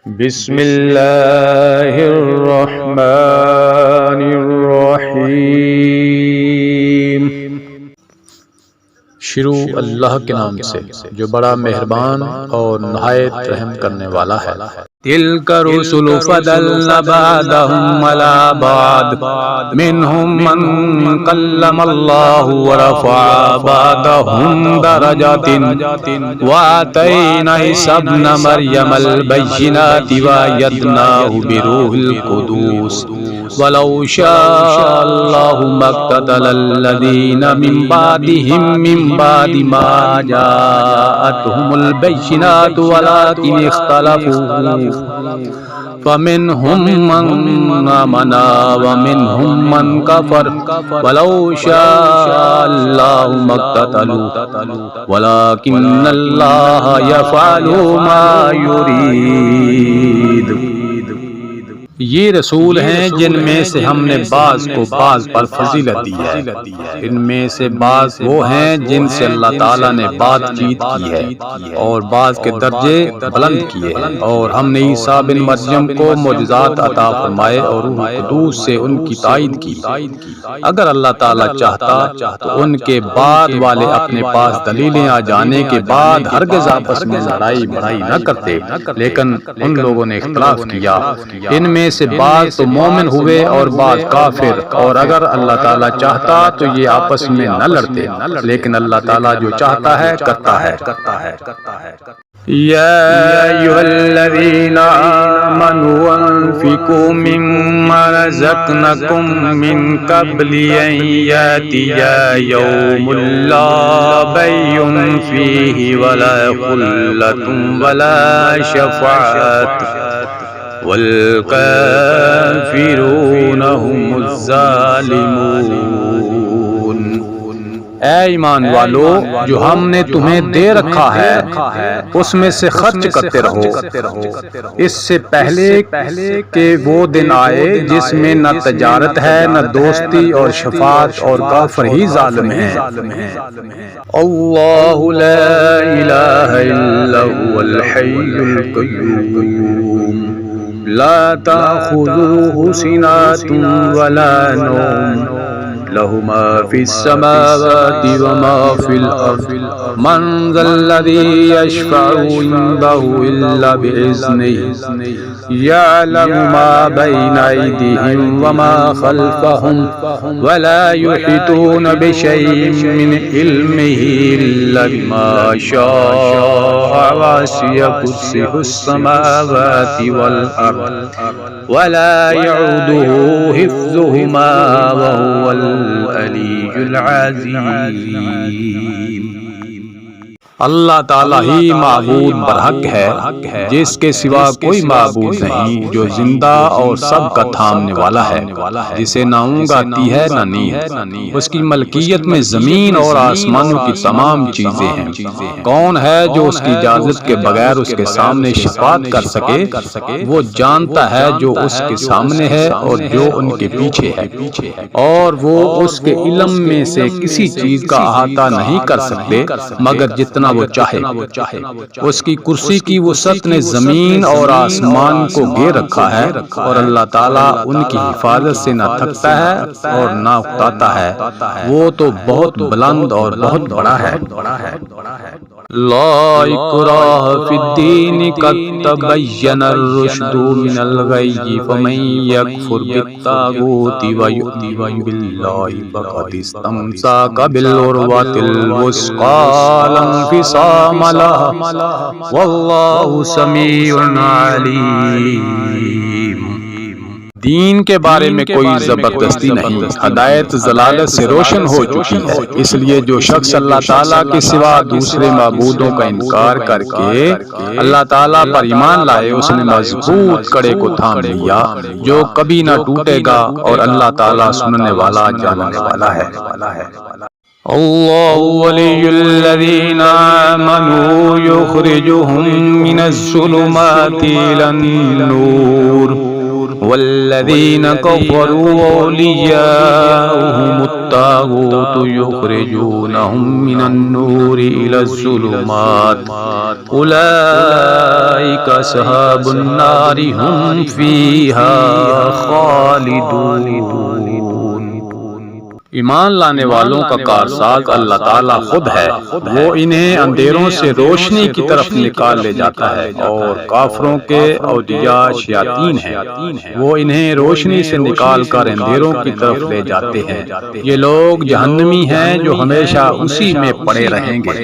بسم اللہ الرحمن الرحیم۔ شروع اللہ کے نام سے جو بڑا مہربان اور نہایت رحم کرنے والا ہے۔ تلک رسل فضلنا بعضهم على بعض منهم من کلم اللہ ورفع بعضهم درجات وآتینا عیسی ابن مریم البینات وأیدناه بروح القدس ولو شاء اللہ ما اقتتل الذین من بعدهم من بعد ما جاءتهم البینات ولكن اختلفوا فمنهم من آمن ومنهم من كفر ولو شاء الله ما اقتتلوا ولكن الله يفعل ما يريد۔ یہ رسول ہیں جن میں سے ہم نے بعض کو بعض پر فضیلت دی ہے، ان میں سے بعض وہ ہیں جن سے اللہ تعالیٰ نے بات چیت کی ہے اور بعض کے درجے بلند کیے ہیں، اور ہم نے عیسیٰ بن مریم کو معجزات عطا فرمائے اور روح القدس سے ان کی تائید کی۔ اگر اللہ تعالیٰ چاہتا تو ان کے بعد والے اپنے پاس دلیلیں آ جانے کے بعد ہرگز آپس میں لڑائی بڑائی نہ کرتے، لیکن ان لوگوں نے اختلاف کیا۔ ان میں سے بعض تو مومن ہوئے اور بعض کافر، اور اگر اللہ تعالیٰ چاہتا تو یہ آپس میں نہ لڑتے، لیکن اللہ تعالیٰ جو چاہتا ہے کرتا ہے۔ یا ایھا الذین آمنوا انفقوا مما رزقناکم من قبل ان یأتی یوم لا بیع فیہ ولا خلة ولا شفاعۃ والکافرون هم الظالمون۔ اے ایمان والو، جو ہم نے تمہیں دے رکھا ہے اس میں سے خرچ کرتے رہو، اس سے پہلے کہ وہ دن آئے جس میں نہ تجارت ہے نہ دوستی اور شفاعت، اور کافر ہی ظالم ہیں۔ اللہ لا الہ الا هو الحی القیوم لا تأخذه سنة ولا نوم له ما في السماوات وما في الأرض من ذا الذي يشفع عنده إلا بإذنه يعلم ما بين أيديهم وما خلفهم ولا يحيطون بشيء من علمه إلا بما شاء وسع كرسيه السماوات والأرض ولا يعوده حفظهما وهو العلی العظیم۔ اللہ تعالیٰ ہی معبود برحق ہے، جس کے سوا کوئی معبود نہیں، جو زندہ اور سب کا تھامنے والا ہے، جسے نہ اونگ آتی ہے نہ نیند۔ اس کی ملکیت میں زمین اور آسمانوں کی تمام چیزیں ہیں۔ کون ہے جو اس کی اجازت کے بغیر اس کے سامنے شفاعت کر سکے؟ وہ جانتا ہے جو اس کے سامنے ہے اور جو ان کے پیچھے ہے، اور وہ اس کے علم میں سے کسی چیز کا احاطہ نہیں کر سکتے مگر جتنا وہ چاہے۔ اس کی کرسی کی وسعت نے زمین اور آسمان کو گھیر رکھا ہے، اور اللہ تعالیٰ ان کی حفاظت سے نہ تھکتا ہے اور نہ اکتاتا ہے، وہ تو بہت بلند اور بہت بڑا ہے۔ لا اکراہ فی الدین قد تبین الرشد من الغی فمن یکفر بالطاغوت ویؤمن باللہ فقد استمسک بالعروۃ الوثقی لا انفصام لها واللہ سمیع علیم۔ دین کے بارے میں کوئی زبردستی نہیں، ہدایت ضلالت سے روشن ہو چکی ہے، اس لیے جو شخص اللہ تعالیٰ کے سوا دوسرے معبودوں کا انکار کر کے اللہ تعالیٰ پر ایمان لائے، اس نے مضبوط کڑے کو تھام لیا جو کبھی نہ ٹوٹے گا، اور اللہ تعالیٰ سننے والا جاننے والا ہے۔ اللہ ولی الذین آمنوا یخرجهم من الظلمات إلى النور والذین کفروا اولیاؤہم الطاغوت یخرجونہم من النور الی الظلمات اولئک اصحاب النار ہم فیہا خالدون۔ ایمان لانے والوں کا کارساز اللہ تعالیٰ خود ہے، وہ انہیں اندھیروں سے روشنی کی طرف نکال لے جاتا ہے، اور کافروں کے اولیاء شیاطین ہیں، وہ انہیں روشنی سے نکال کر اندھیروں کی طرف لے جاتے ہیں، یہ لوگ جہنمی ہیں جو ہمیشہ اسی میں پڑے رہیں گے۔